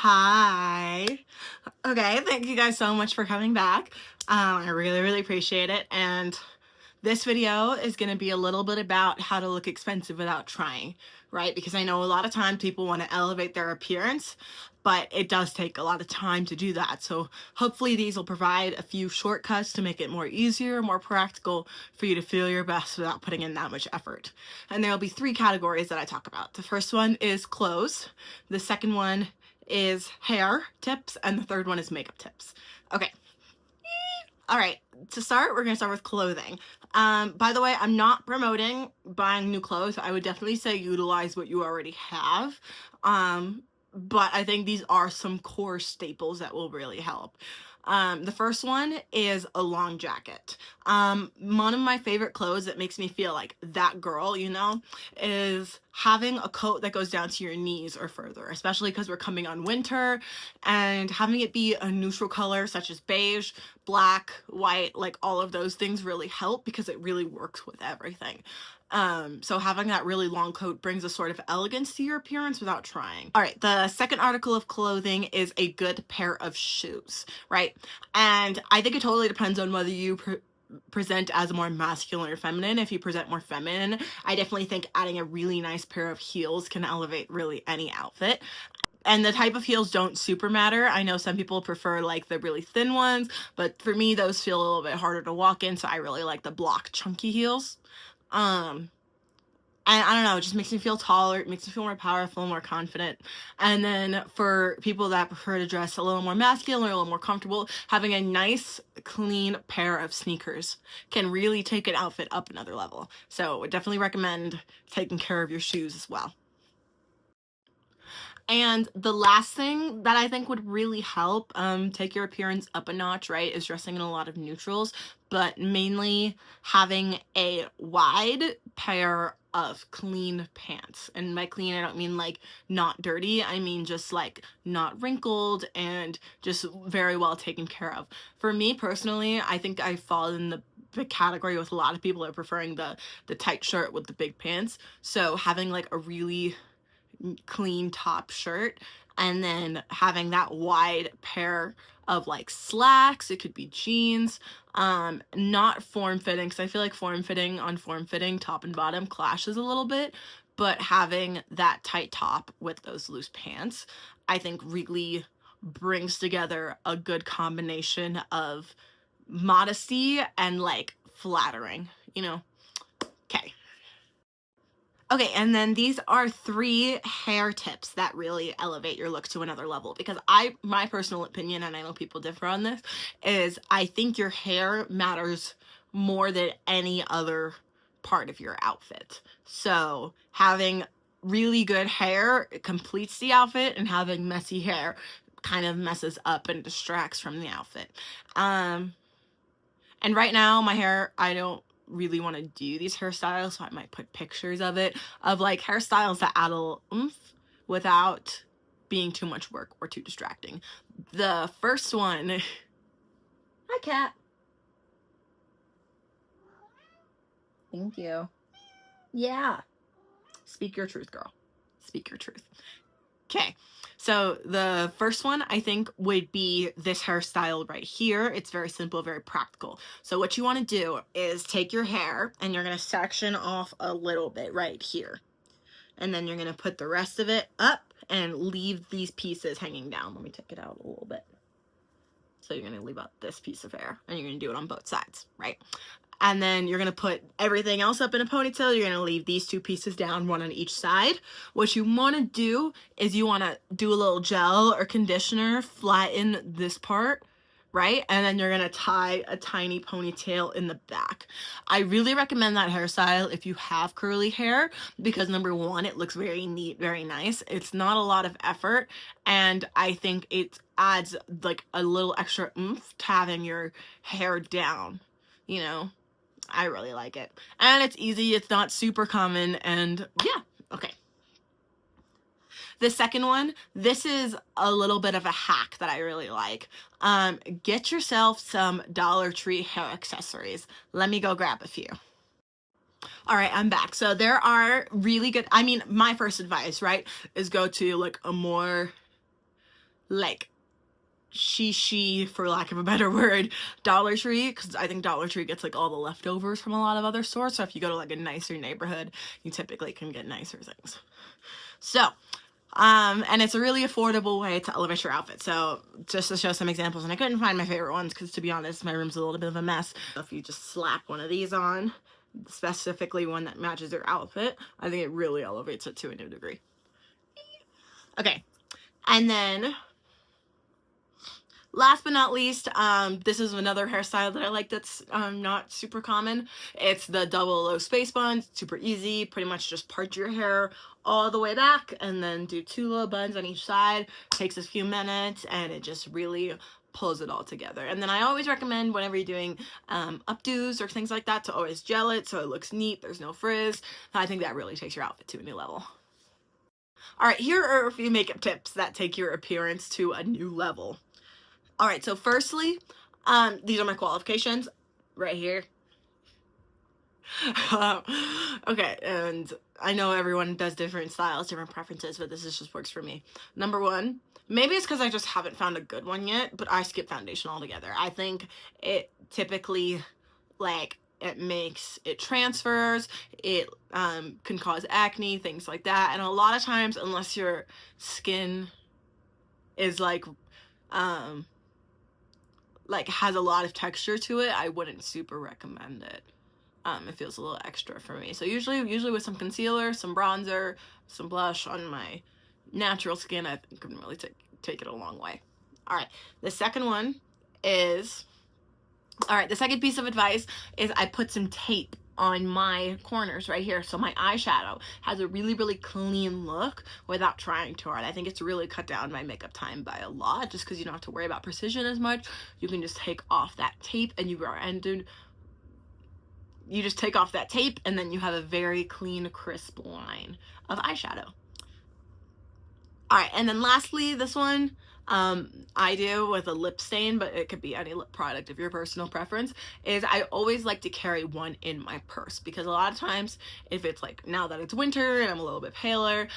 Hi. Okay, thank you guys so much for coming back. I really appreciate it. And this video is going to be a little bit about how to look expensive without trying, right? Because I know a lot of times people want to elevate their appearance, but it does take a lot of time to do that. So hopefully these will provide a few shortcuts to make it more easier, more practical for you to feel your best without putting in that much effort. And there'll be three categories that I talk about. The first one is clothes. The second one is hair tips, and the third one is makeup tips. Okay. All right, to start, we're gonna start with clothing. By the way, I'm not promoting buying new clothes. I would definitely say utilize what you already have. But I think these are some core staples that will really help. The first one is a long jacket. One of my favorite clothes that makes me feel like that girl, is having a coat that goes down to your knees or further, especially because we're coming on winter, and having it be a neutral color such as beige, black, white, like all of those things really help because it really works with everything. So having that really long coat brings a sort of elegance to your appearance without trying. All right, the second article of clothing is a good pair of shoes, right? And I think it totally depends on whether you present as more masculine or feminine. If you present more feminine, I definitely think adding a really nice pair of heels can elevate really any outfit. And the type of heels don't super matter. I know some people prefer like the really thin ones, but for me, those feel a little bit harder to walk in, so I really like the block chunky heels. And I don't know, it just makes me feel taller, it makes me feel more powerful, more confident. And then for people that prefer to dress a little more masculine or a little more comfortable, having a nice, clean pair of sneakers can really take an outfit up another level. So I would definitely recommend taking care of your shoes as well. And the last thing that I think would really help take your appearance up a notch, right, is dressing in a lot of neutrals, but mainly having a wide pair of clean pants. And by clean, I don't mean like not dirty. I mean just like not wrinkled and just very well taken care of. For me personally, I think I fall in the category with a lot of people are preferring the tight shirt with the big pants. So having like a really clean top shirt and then having that wide pair of like slacks, it could be jeans, not form-fitting, because I feel like form-fitting on form-fitting top and bottom clashes a little bit, but having that tight top with those loose pants I think really brings together a good combination of modesty and like flattering. Okay. Okay, and then these are three hair tips that really elevate your look to another level, because my personal opinion, and I know people differ on this, is I think your hair matters more than any other part of your outfit. So having really good hair completes the outfit, and having messy hair kind of messes up and distracts from the outfit. And right now my hair, I don't really want to do these hairstyles, so I might put pictures of it, of like hairstyles that add a little oomph without being too much work or too distracting. The first one, hi cat. Thank you. Yeah. Speak your truth, girl. Speak your truth. Okay, so the first one I think would be this hairstyle right here. It's very simple, very practical. So what you want to do is take your hair and you're going to section off a little bit right here. And then you're going to put the rest of it up and leave these pieces hanging down. Let me take it out a little bit. So you're going to leave out this piece of hair, and you're going to do it on both sides, right? And then you're going to put everything else up in a ponytail. You're going to leave these two pieces down, one on each side. What you want to do is you want to do a little gel or conditioner, flatten this part, right? And then you're going to tie a tiny ponytail in the back. I really recommend that hairstyle if you have curly hair, because number one, it looks very neat, very nice. It's not a lot of effort, and I think it adds like a little extra oomph to having your hair down, I really like it. And it's easy, it's not super common, and yeah, okay. The second one, this is a little bit of a hack that I really like. Get yourself some Dollar Tree hair accessories. Let me go grab a few. All right, I'm back. So there are really good, my first advice, right, is go to like a more like she for lack of a better word, Dollar Tree, because I think Dollar Tree gets like all the leftovers from a lot of other stores. So if you go to like a nicer neighborhood, you typically can get nicer things. So and it's a really affordable way to elevate your outfit. So just to show some examples, and I couldn't find my favorite ones because, to be honest, my room's a little bit of a mess. If you just slap one of these on, specifically one that matches your outfit, I think it really elevates it to a new degree. Okay, and then last but not least, this is another hairstyle that I like that's not super common. It's the double low space bun. Super easy. Pretty much just part your hair all the way back and then do 2 low buns on each side. Takes a few minutes and it just really pulls it all together. And then I always recommend, whenever you're doing updos or things like that, to always gel it so it looks neat. There's no frizz. I think that really takes your outfit to a new level. All right, here are a few makeup tips that take your appearance to a new level. All right, so firstly, these are my qualifications right here. Okay, and I know everyone does different styles, different preferences, but this just works for me. Number 1, maybe it's because I just haven't found a good one yet, but I skip foundation altogether. I think it typically, like, it transfers, it can cause acne, things like that, and a lot of times, unless your skin is like has a lot of texture to it, I wouldn't super recommend it. It feels a little extra for me. So usually with some concealer, some bronzer, some blush on my natural skin, I think can really take it a long way. All right, the second piece of advice is I put some tape on my corners right here, so my eyeshadow has a really, really clean look without trying too hard. I think it's really cut down my makeup time by a lot, just because you don't have to worry about precision as much. You can just take off that tape and you just take off that tape and then you have a very clean, crisp line of eyeshadow. All right, and then lastly, this one I do with a lip stain, but it could be any lip product of your personal preference, is I always like to carry one in my purse, because a lot of times, if it's like now that it's winter and I'm a little bit paler,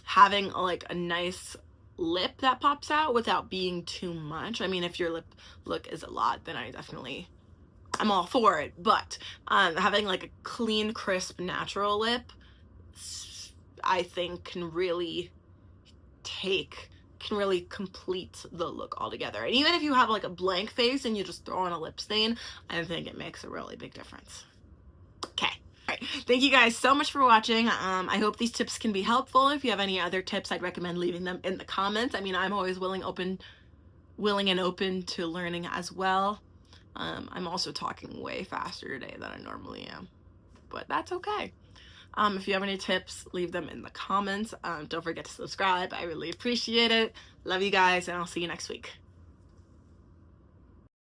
having like a nice lip that pops out without being too much. I mean, if your lip look is a lot, then I'm all for it, but having like a clean, crisp, natural lip, I think can really complete the look altogether. And even if you have like a blank face and you just throw on a lip stain, I think it makes a really big difference. Okay. All right. Thank you guys so much for watching. I hope these tips can be helpful. If you have any other tips, I'd recommend leaving them in the comments. I mean, I'm always willing and open to learning as well. I'm also talking way faster today than I normally am, but that's okay. If you have any tips, leave them in the comments. Don't forget to subscribe. I really appreciate it. Love you guys, and I'll see you next week.